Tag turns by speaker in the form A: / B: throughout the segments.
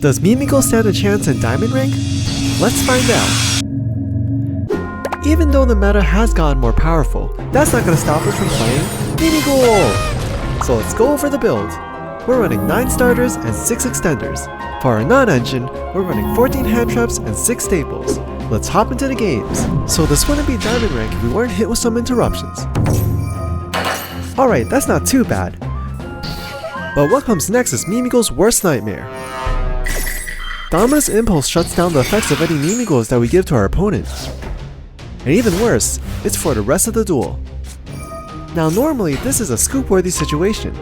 A: Does Mimighoul stand a chance in Diamond Rank? Let's find out. Even though the meta has gotten more powerful, that's not going to stop us from playing Mimighoul! So let's go over the build. We're running 9 starters and 6 extenders. For our non-engine, we're running 14 hand traps and 6 staples. Let's hop into the games. So this wouldn't be Diamond Rank if we weren't hit with some interruptions. Alright, that's not too bad. But what comes next is Mimighoul's worst nightmare. Dominus Impulse shuts down the effects of any Mimighouls that we give to our opponent. And even worse, it's for the rest of the duel. Now normally this is a scoop-worthy situation,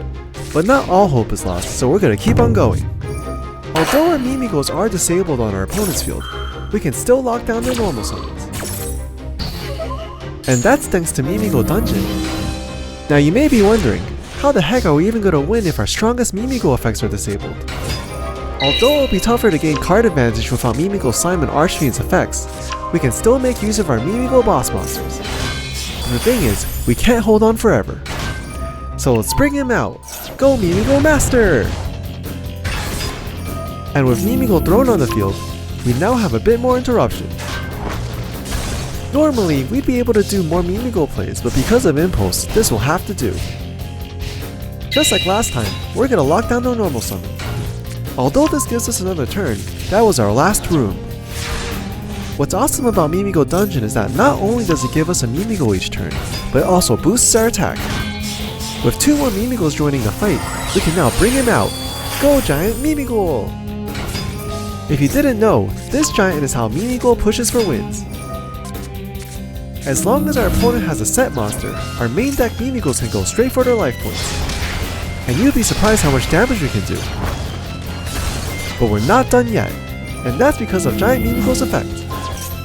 A: but not all hope is lost, so we're gonna keep on going. Although our Mimighouls are disabled on our opponent's field, we can still lock down their normal summons. And that's thanks to Mimighoul Dungeon. Now you may be wondering, how the heck are we even gonna win if our strongest Mimighoul effects are disabled? Although it'll be tougher to gain card advantage without Mimighoul Slime and Archfiend's effects, we can still make use of our Mimighoul boss monsters. And the thing is, we can't hold on forever. So let's bring him out! Go Mimighoul Master! And with Mimighoul thrown on the field, we now have a bit more interruption. Normally, we'd be able to do more Mimighoul plays, but because of Impulse, this will have to do. Just like last time, we're gonna lock down the normal summon. Although this gives us another turn, that was our last room. What's awesome about Mimighoul Dungeon is that not only does it give us a Mimighoul each turn, but it also boosts our attack. With 2 more Mimighouls joining the fight, we can now bring him out! Go Giant Mimighoul! If you didn't know, this giant is how Mimighoul pushes for wins. As long as our opponent has a set monster, our main deck Mimighouls can go straight for their life points. And you'd be surprised how much damage we can do. But we're not done yet, and that's because of Giant Mimighoul's effect.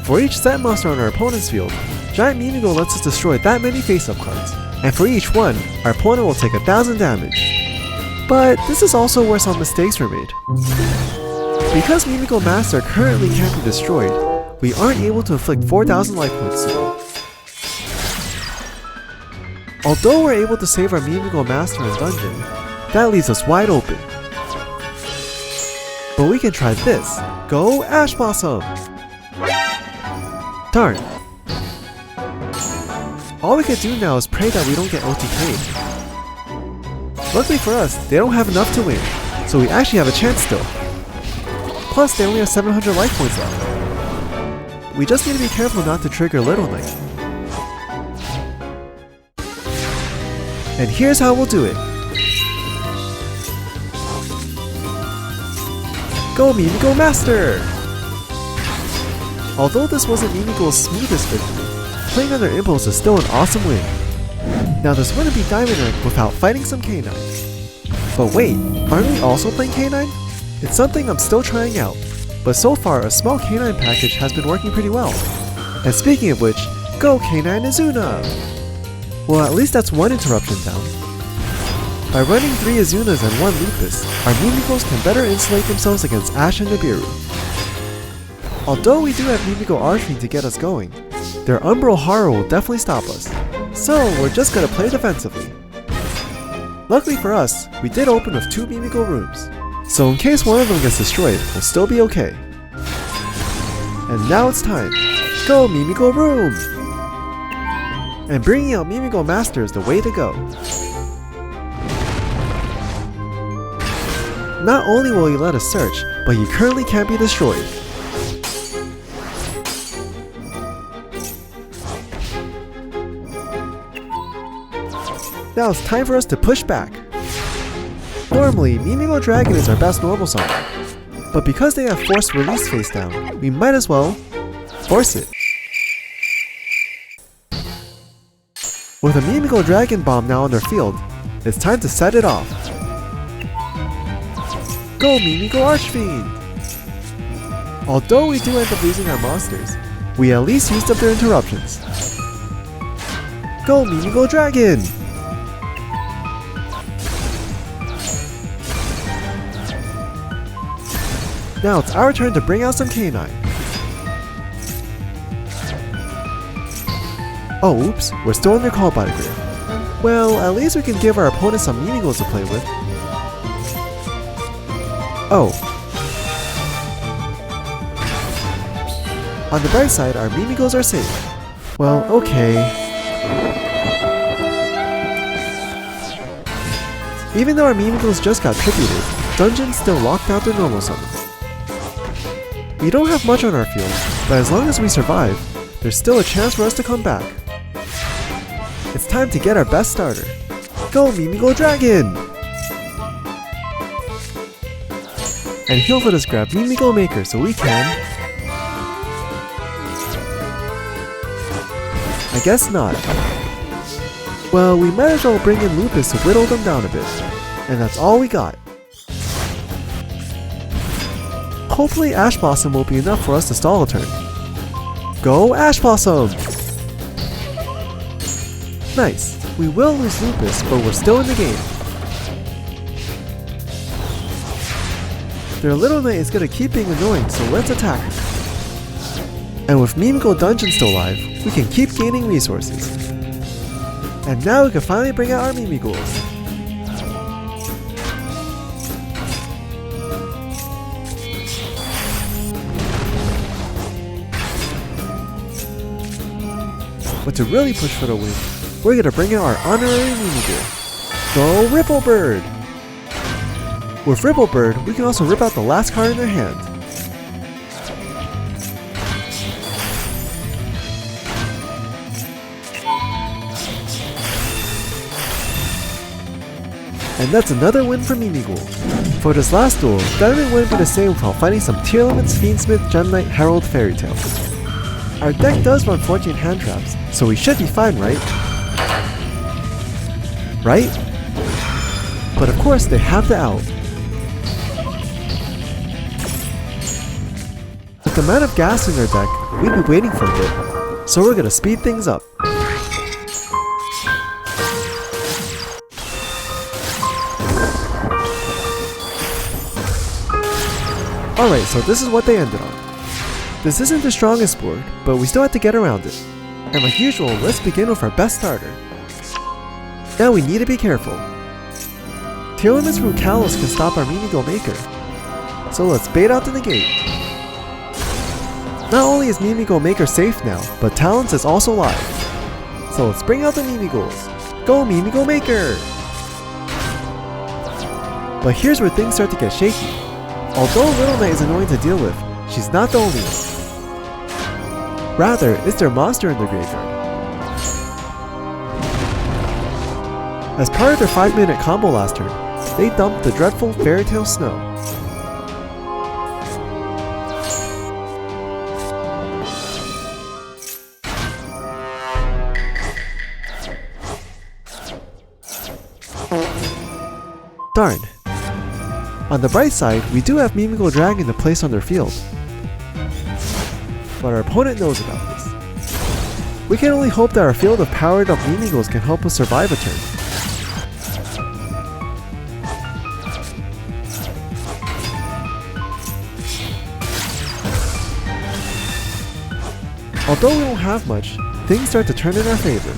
A: For each set monster on our opponent's field, Giant Mimighoul lets us destroy that many face-up cards, and for each one, our opponent will take 1000 damage. But this is also where some mistakes were made. Because Mimighoul Master currently can't be destroyed, we aren't able to inflict 4000 life points to him. Although we're able to save our Mimighoul Master in Dungeon, that leaves us wide open. But we can try this. Go Ash Blossom! Darn. All we can do now is pray that we don't get OTK'd. Luckily for us, they don't have enough to win, so we actually have a chance still. Plus, they only have 700 life points left. We just need to be careful not to trigger Little Knight. And here's how we'll do it. Go Mimighoul Master! Although this wasn't Mimighoul's smoothest victory, playing under Impulse is still an awesome win. Now this wouldn't be Diamond Rank without fighting some K9. But wait, aren't we also playing K9? It's something I'm still trying out, but so far a small K9 package has been working pretty well. And speaking of which, go K9 Azuna! Well, at least that's one interruption down. By running 3 Azunas and 1 Lupus, our Mimighouls can better insulate themselves against Ash and Nibiru. Although we do have Mimighoul Archfiend to get us going, their Umbral Horror will definitely stop us, so we're just gonna play defensively. Luckily for us, we did open with 2 Mimighoul rooms, so in case one of them gets destroyed, we'll still be okay. And now it's time. Go Mimighoul Room! And bringing out Mimighoul Master is the way to go. Not only will he let us search, but he currently can't be destroyed. Now it's time for us to push back. Normally, Mimighoul Dragon is our best normal summon, but because they have forced release face down, we might as well force it. With a Mimighoul Dragon Bomb now on their field, it's time to set it off. Go Mimighoul Archfiend! Although we do end up losing our monsters, we at least used up their interruptions. Go Mimighoul Dragon! Now it's our turn to bring out some K9. Oh oops, we're still in their call by grid. Well, at least we can give our opponent some Mimighouls to play with. Oh, On the bright side, our Mimighouls are safe. Well, okay. Even though our Mimighouls just got tributed, Dungeon still locked out their normal summon. We don't have much on our field, but as long as we survive, there's still a chance for us to come back. It's time to get our best starter. Go Mimighoul Dragon! And he'll let us grab Mimighoul Maker so we can... I guess not. Well, we might as well bring in Lupus to whittle them down a bit. And that's all we got. Hopefully Ash Blossom will be enough for us to stall a turn. Go Ash Blossom! Nice. We will lose Lupus, but we're still in the game. Their little knight is gonna keep being annoying, so let's attack her. And with Mimighoul Dungeon still alive, we can keep gaining resources. And now we can finally bring out our Mimighouls. But to really push for the win, we're gonna bring out our honorary Mimighoul. Go Ripplebird! With Ripplebird, we can also rip out the last card in their hand. And that's another win for Mimighoul. For this last duel, Diamond wouldn't be the same without finding some Tier Limits, Fiendsmith, Gem Knight, Herald, Fairy Tail. Our deck does run 14 hand traps, so we should be fine, right? Right? But of course they have the out. With the amount of gas in their deck, we'd be waiting for a bit, so we're gonna speed things up. Alright, so this is what they ended on. This isn't the strongest board, but we still have to get around it. And like usual, let's begin with our best starter. Now we need to be careful. Tier Limits through Kalos can stop our Mimighoul Maker. So let's bait out the negate. Not only is Mimighoul Maker safe now, but Talons is also live. So let's bring out the Mimighouls. Go Mimighoul Maker! But here's where things start to get shaky. Although Little Knight is annoying to deal with, she's not the only one. Rather, it's their monster in the graveyard. As part of their 5-minute combo last turn, they dumped the dreadful Fairy Tail Snow. Darn. On the bright side, we do have Mimighoul Dragon to place on their field. But our opponent knows about this. We can only hope that our field of powered up Mimighouls can help us survive a turn. Although we don't have much, things start to turn in our favor.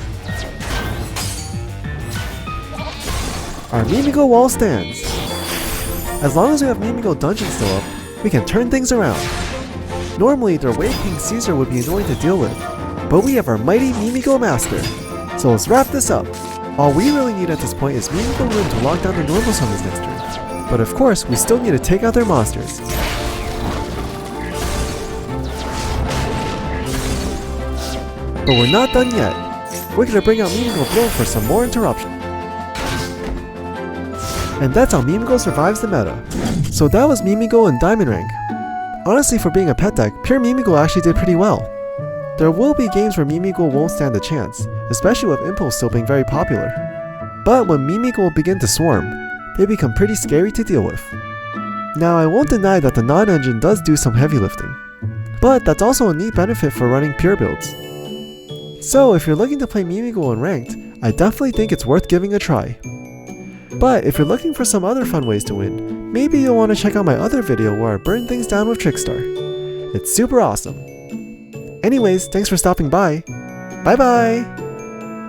A: Our Mimighoul wall stands. As long as we have Mimighoul Dungeon still up, we can turn things around. Normally, their Wave King Caesar would be annoying to deal with, but we have our mighty Mimighoul Master. So let's wrap this up. All we really need at this point is Mimighoul room to lock down their normal summons next turn. But of course, we still need to take out their monsters. But we're not done yet. We're gonna bring out Mimighoul Blow for some more interruption. And that's how Mimighoul survives the meta. So that was Mimighoul in Diamond rank. Honestly, for being a pet deck, pure Mimighoul actually did pretty well. There will be games where Mimighoul won't stand a chance, especially with Impulse still being very popular. But when Mimighoul begin to swarm, they become pretty scary to deal with. Now I won't deny that the non-engine does do some heavy lifting, but that's also a neat benefit for running pure builds. So if you're looking to play Mimighoul in ranked, I definitely think it's worth giving a try. But if you're looking for some other fun ways to win, maybe you'll want to check out my other video where I burn things down with Trickstar. It's super awesome. Anyways, thanks for stopping by. Bye bye!